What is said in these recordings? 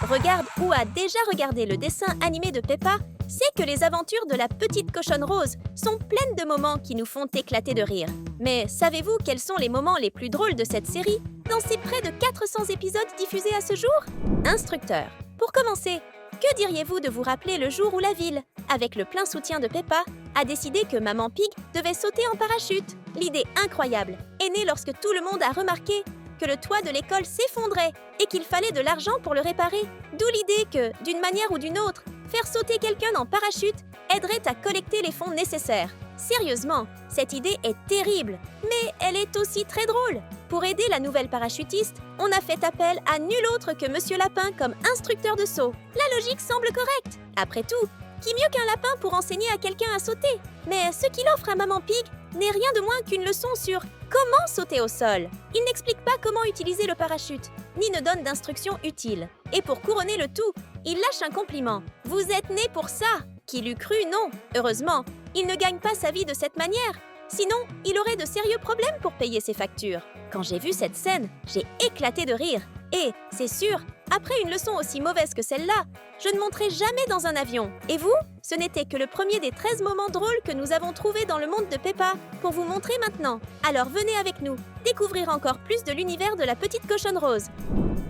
regarde ou a déjà regardé le dessin animé de Peppa sait que les aventures de la petite cochonne rose sont pleines de moments qui nous font éclater de rire. Mais savez-vous quels sont les moments les plus drôles de cette série dans ces près de 400 épisodes diffusés à ce jour? Instructeur. Pour commencer, que diriez-vous de vous rappeler le jour où la ville, avec le plein soutien de Peppa, a décidé que Maman Pig devait sauter en parachute? L'idée incroyable est née lorsque tout le monde a remarqué que le toit de l'école s'effondrait et qu'il fallait de l'argent pour le réparer. D'où l'idée que, d'une manière ou d'une autre, faire sauter quelqu'un en parachute aiderait à collecter les fonds nécessaires. Sérieusement, cette idée est terrible, mais elle est aussi très drôle. Pour aider la nouvelle parachutiste, on a fait appel à nul autre que Monsieur Lapin comme instructeur de saut. La logique semble correcte. Après tout, qui mieux qu'un lapin pour enseigner à quelqu'un à sauter? Mais ce qu'il offre à Maman Pig n'est rien de moins qu'une leçon sur comment sauter au sol. Il n'explique pas comment utiliser le parachute, ni ne donne d'instructions utiles. Et pour couronner le tout, il lâche un compliment. Vous êtes né pour ça. Qui l'eût cru, non. Heureusement, il ne gagne pas sa vie de cette manière. Sinon, il aurait de sérieux problèmes pour payer ses factures. Quand j'ai vu cette scène, j'ai éclaté de rire. Et, c'est sûr, après une leçon aussi mauvaise que celle-là, je ne monterai jamais dans un avion. Et vous? Ce n'était que le premier des 13 moments drôles que nous avons trouvés dans le monde de Peppa pour vous montrer maintenant. Alors venez avec nous, découvrir encore plus de l'univers de la petite cochonne rose.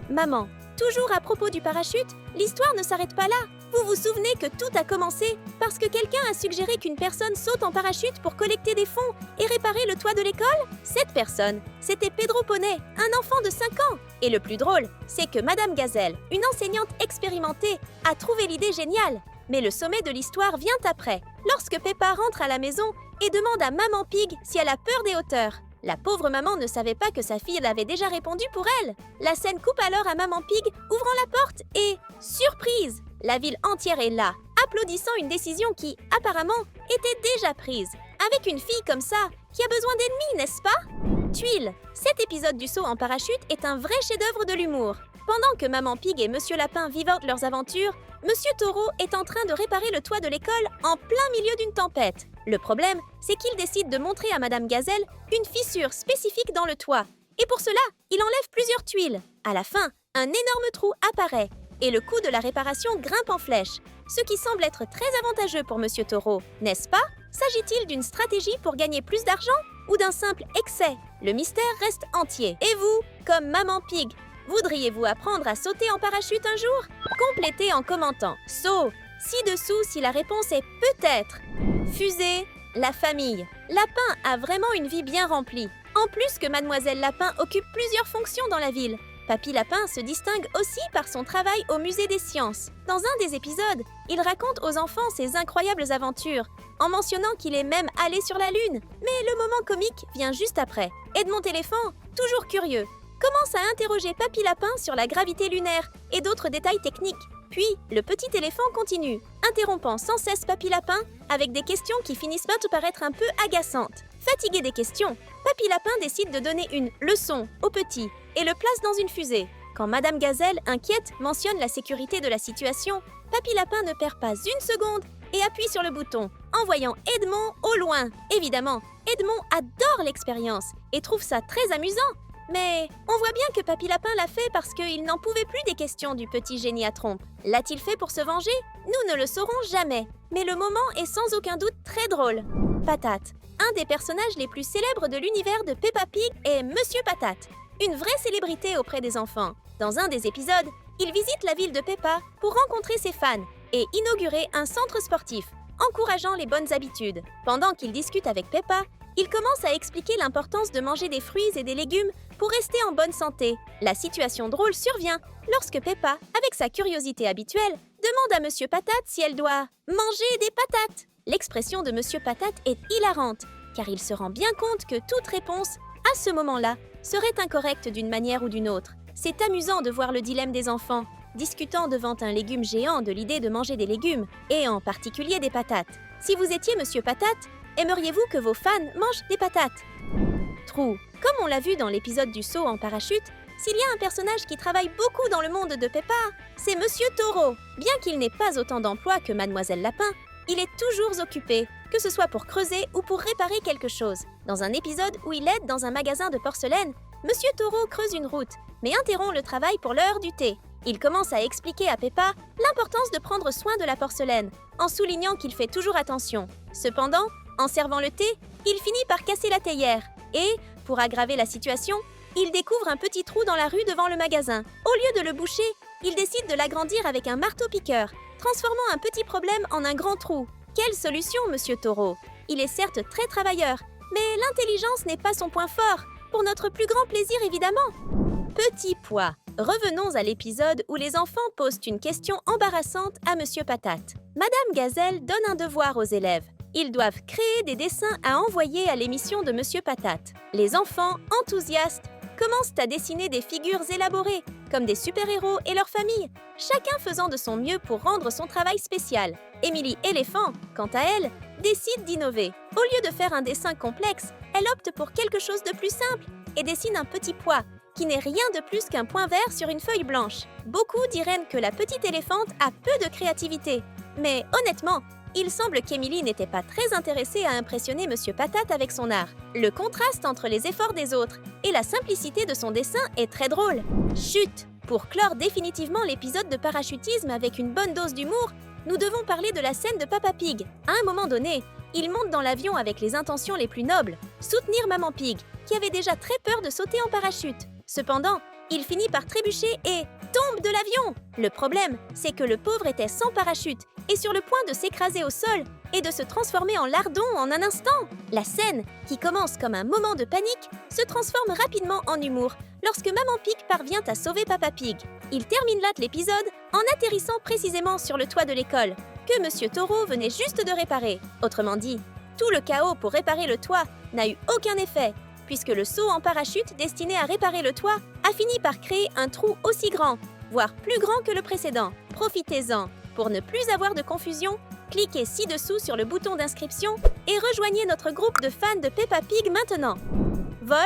Maman, toujours à propos du parachute, l'histoire ne s'arrête pas là. Vous vous souvenez que tout a commencé parce que quelqu'un a suggéré qu'une personne saute en parachute pour collecter des fonds et réparer le toit de l'école? Cette personne, c'était Pedro Poney, un enfant de 5 ans. Et le plus drôle, c'est que Madame Gazelle, une enseignante expérimentée, a trouvé l'idée géniale. Mais le sommet de l'histoire vient après, lorsque Peppa rentre à la maison et demande à Maman Pig si elle a peur des hauteurs. La pauvre maman ne savait pas que sa fille l'avait déjà répondu pour elle. La scène coupe alors à Maman Pig ouvrant la porte et... surprise! La ville entière est là, applaudissant une décision qui, apparemment, était déjà prise. Avec une fille comme ça, qui a besoin d'ennemis, n'est-ce pas? Tuile, cet épisode du saut en parachute est un vrai chef-d'œuvre de l'humour. Pendant que Maman Pig et Monsieur Lapin vivantent leurs aventures, Monsieur Taureau est en train de réparer le toit de l'école en plein milieu d'une tempête. Le problème, c'est qu'il décide de montrer à Madame Gazelle une fissure spécifique dans le toit. Et pour cela, il enlève plusieurs tuiles. À la fin, un énorme trou apparaît et le coût de la réparation grimpe en flèche, ce qui semble être très avantageux pour Monsieur Taureau, n'est-ce pas? S'agit-il d'une stratégie pour gagner plus d'argent ou d'un simple excès? Le mystère reste entier. Et vous, comme Maman Pig, voudriez-vous apprendre à sauter en parachute un jour? Complétez en commentant « saut » ci-dessous si la réponse est peut-être. Fusée, la famille. Lapin a vraiment une vie bien remplie. En plus que Mademoiselle Lapin occupe plusieurs fonctions dans la ville. Papy Lapin se distingue aussi par son travail au musée des sciences. Dans un des épisodes, il raconte aux enfants ses incroyables aventures, en mentionnant qu'il est même allé sur la Lune. Mais le moment comique vient juste après. Edmond Éléphant, toujours curieux, commence à interroger Papy Lapin sur la gravité lunaire et d'autres détails techniques. Puis, le petit éléphant continue, interrompant sans cesse Papy Lapin avec des questions qui finissent par te paraître un peu agaçantes. Fatigué des questions, Papy Lapin décide de donner une leçon au petit et le place dans une fusée. Quand Madame Gazelle, inquiète, mentionne la sécurité de la situation, Papy Lapin ne perd pas une seconde et appuie sur le bouton, envoyant Edmond au loin. Évidemment, Edmond adore l'expérience et trouve ça très amusant. Mais on voit bien que Papy Lapin l'a fait parce qu'il n'en pouvait plus des questions du petit génie à trompe. L'a-t-il fait pour se venger? Nous ne le saurons jamais. Mais le moment est sans aucun doute très drôle. Patate. Un des personnages les plus célèbres de l'univers de Peppa Pig est Monsieur Patate, une vraie célébrité auprès des enfants. Dans un des épisodes, il visite la ville de Peppa pour rencontrer ses fans et inaugurer un centre sportif, encourageant les bonnes habitudes. Pendant qu'il discute avec Peppa, il commence à expliquer l'importance de manger des fruits et des légumes pour rester en bonne santé. La situation drôle survient lorsque Peppa, avec sa curiosité habituelle, demande à Monsieur Patate si elle doit manger des patates. L'expression de Monsieur Patate est hilarante, car il se rend bien compte que toute réponse, à ce moment-là, serait incorrecte d'une manière ou d'une autre. C'est amusant de voir le dilemme des enfants, discutant devant un légume géant de l'idée de manger des légumes, et en particulier des patates. Si vous étiez Monsieur Patate, aimeriez-vous que vos fans mangent des patates? Trou. Comme on l'a vu dans l'épisode du saut en parachute, s'il y a un personnage qui travaille beaucoup dans le monde de Peppa, c'est Monsieur Taureau. Bien qu'il n'ait pas autant d'emplois que Mademoiselle Lapin, il est toujours occupé, que ce soit pour creuser ou pour réparer quelque chose. Dans un épisode où il aide dans un magasin de porcelaine, Monsieur Taureau creuse une route, mais interrompt le travail pour l'heure du thé. Il commence à expliquer à Peppa l'importance de prendre soin de la porcelaine, en soulignant qu'il fait toujours attention. Cependant, en servant le thé, il finit par casser la théière et, pour aggraver la situation, il découvre un petit trou dans la rue devant le magasin. Au lieu de le boucher, il décide de l'agrandir avec un marteau-piqueur, transformant un petit problème en un grand trou. Quelle solution, Monsieur Taureau! Il est certes très travailleur, mais l'intelligence n'est pas son point fort, pour notre plus grand plaisir évidemment. Petit pois. Revenons à l'épisode où les enfants posent une question embarrassante à Monsieur Patate. Madame Gazelle donne un devoir aux élèves. Ils doivent créer des dessins à envoyer à l'émission de Monsieur Patate. Les enfants, enthousiastes, commencent à dessiner des figures élaborées, comme des super-héros et leurs familles, chacun faisant de son mieux pour rendre son travail spécial. Émilie Éléphant, quant à elle, décide d'innover. Au lieu de faire un dessin complexe, elle opte pour quelque chose de plus simple et dessine un petit pois, qui n'est rien de plus qu'un point vert sur une feuille blanche. Beaucoup diraient que la petite éléphante a peu de créativité. Mais honnêtement, il semble qu'Émilie n'était pas très intéressée à impressionner Monsieur Patate avec son art. Le contraste entre les efforts des autres et la simplicité de son dessin est très drôle. Chut! Pour clore définitivement l'épisode de parachutisme avec une bonne dose d'humour, nous devons parler de la scène de Papa Pig. À un moment donné, il monte dans l'avion avec les intentions les plus nobles, soutenir Maman Pig, qui avait déjà très peur de sauter en parachute. Cependant, il finit par trébucher et tombe de l'avion. Le problème, c'est que le pauvre était sans parachute et sur le point de s'écraser au sol et de se transformer en lardon en un instant. La scène, qui commence comme un moment de panique, se transforme rapidement en humour lorsque Maman Pig parvient à sauver Papa Pig. Il termine là l'épisode en atterrissant précisément sur le toit de l'école, que Monsieur Taureau venait juste de réparer. Autrement dit, tout le chaos pour réparer le toit n'a eu aucun effet, puisque le saut en parachute destiné à réparer le toit a fini par créer un trou aussi grand, voire plus grand que le précédent. Profitez-en. Pour ne plus avoir de confusion, cliquez ci-dessous sur le bouton d'inscription et rejoignez notre groupe de fans de Peppa Pig maintenant. Vol,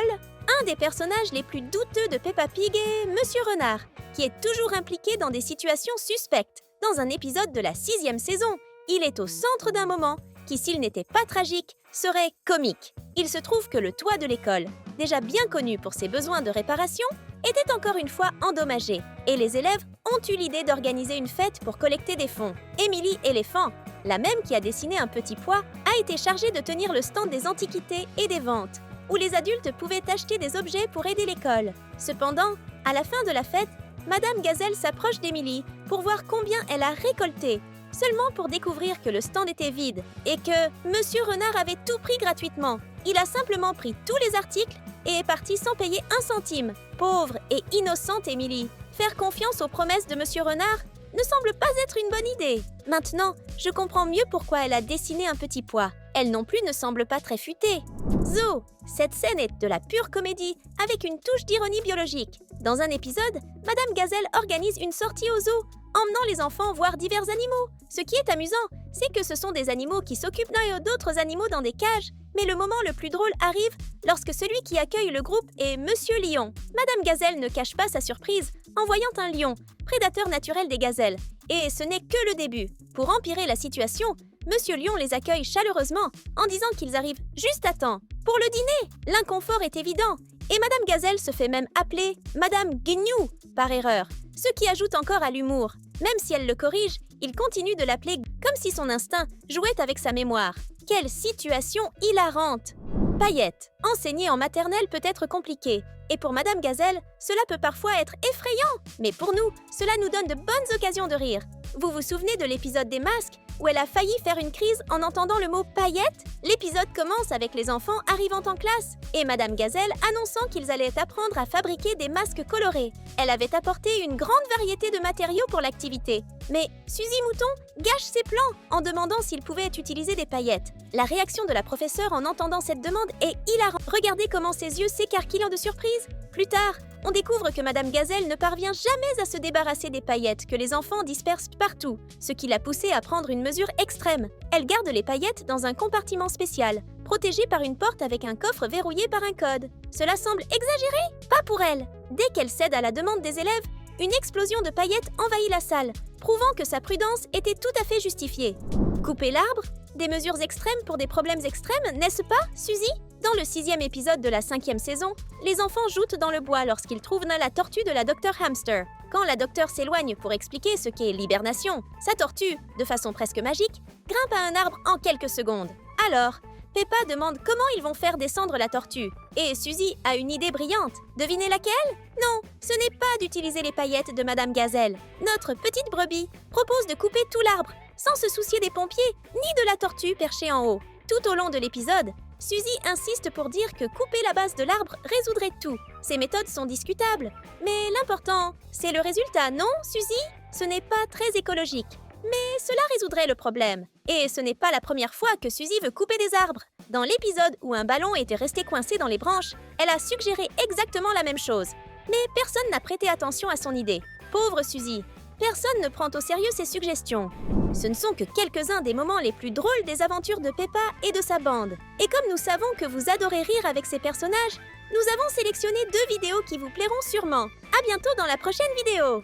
un des personnages les plus douteux de Peppa Pig est Monsieur Renard, qui est toujours impliqué dans des situations suspectes. Dans un épisode de la 6e saison, il est au centre d'un moment qui, s'il n'était pas tragique, serait comique. Il se trouve que le toit de l'école, déjà bien connu pour ses besoins de réparation, était encore une fois endommagé et les élèves ont eu l'idée d'organiser une fête pour collecter des fonds. Émilie Éléphant, la même qui a dessiné un petit pois, a été chargée de tenir le stand des antiquités et des ventes, où les adultes pouvaient acheter des objets pour aider l'école. Cependant, à la fin de la fête, Madame Gazelle s'approche d'Émilie pour voir combien elle a récolté, seulement pour découvrir que le stand était vide et que Monsieur Renard avait tout pris gratuitement. Il a simplement pris tous les articles et est parti sans payer un centime. Pauvre et innocente Émilie, faire confiance aux promesses de Monsieur Renard ne semble pas être une bonne idée. Maintenant, je comprends mieux pourquoi elle a dessiné un petit pois. Elle non plus ne semble pas très futée. Zo, cette scène est de la pure comédie, avec une touche d'ironie biologique. Dans un épisode, Madame Gazelle organise une sortie au zoo, emmenant les enfants voir divers animaux. Ce qui est amusant, c'est que ce sont des animaux qui s'occupent d'autres animaux dans des cages. Mais le moment le plus drôle arrive lorsque celui qui accueille le groupe est Monsieur Lion. Madame Gazelle ne cache pas sa surprise en voyant un lion, prédateur naturel des gazelles. Et ce n'est que le début. Pour empirer la situation, Monsieur Lion les accueille chaleureusement en disant qu'ils arrivent juste à temps. Pour le dîner, l'inconfort est évident et Madame Gazelle se fait même appeler Madame Gnou par erreur, ce qui ajoute encore à l'humour. Même si elle le corrige, il continue de l'appeler comme si son instinct jouait avec sa mémoire. Quelle situation hilarante! Paillettes. Enseigner en maternelle peut être compliqué. Et pour Madame Gazelle, cela peut parfois être effrayant. Mais pour nous, cela nous donne de bonnes occasions de rire. Vous vous souvenez de l'épisode des masques où elle a failli faire une crise en entendant le mot paillettes? L'épisode commence avec les enfants arrivant en classe et Madame Gazelle annonçant qu'ils allaient apprendre à fabriquer des masques colorés. Elle avait apporté une grande variété de matériaux pour l'activité. Mais Suzy Mouton gâche ses plans en demandant s'il pouvait utiliser des paillettes. La réaction de la professeure en entendant cette demande est hilarante. Regardez comment ses yeux s'écarquillent de surprise. Plus tard, on découvre que Madame Gazelle ne parvient jamais à se débarrasser des paillettes que les enfants dispersent partout, ce qui l'a poussée à prendre une mesure extrême. Elle garde les paillettes dans un compartiment spécial, protégé par une porte avec un coffre verrouillé par un code. Cela semble exagéré? Pas pour elle. Dès qu'elle cède à la demande des élèves, une explosion de paillettes envahit la salle, prouvant que sa prudence était tout à fait justifiée. Couper l'arbre? Des mesures extrêmes pour des problèmes extrêmes, n'est-ce pas, Suzy? Dans le 6e épisode de la 5e saison, les enfants joutent dans le bois lorsqu'ils trouvent la tortue de la Dr Hamster. Quand la docteure s'éloigne pour expliquer ce qu'est l'hibernation, sa tortue, de façon presque magique, grimpe à un arbre en quelques secondes. Alors, Peppa demande comment ils vont faire descendre la tortue. Et Suzy a une idée brillante. Devinez laquelle? Non, ce n'est pas d'utiliser les paillettes de Madame Gazelle. Notre petite brebis propose de couper tout l'arbre, sans se soucier des pompiers, ni de la tortue perchée en haut. Tout au long de l'épisode, Suzy insiste pour dire que couper la base de l'arbre résoudrait tout. Ces méthodes sont discutables. Mais l'important, c'est le résultat, non, Suzy? Ce n'est pas très écologique. Mais cela résoudrait le problème. Et ce n'est pas la première fois que Suzy veut couper des arbres. Dans l'épisode où un ballon était resté coincé dans les branches, elle a suggéré exactement la même chose. Mais personne n'a prêté attention à son idée. Pauvre Suzy, personne ne prend au sérieux ses suggestions. Ce ne sont que quelques-uns des moments les plus drôles des aventures de Peppa et de sa bande. Et comme nous savons que vous adorez rire avec ces personnages, nous avons sélectionné 2 vidéos qui vous plairont sûrement. À bientôt dans la prochaine vidéo!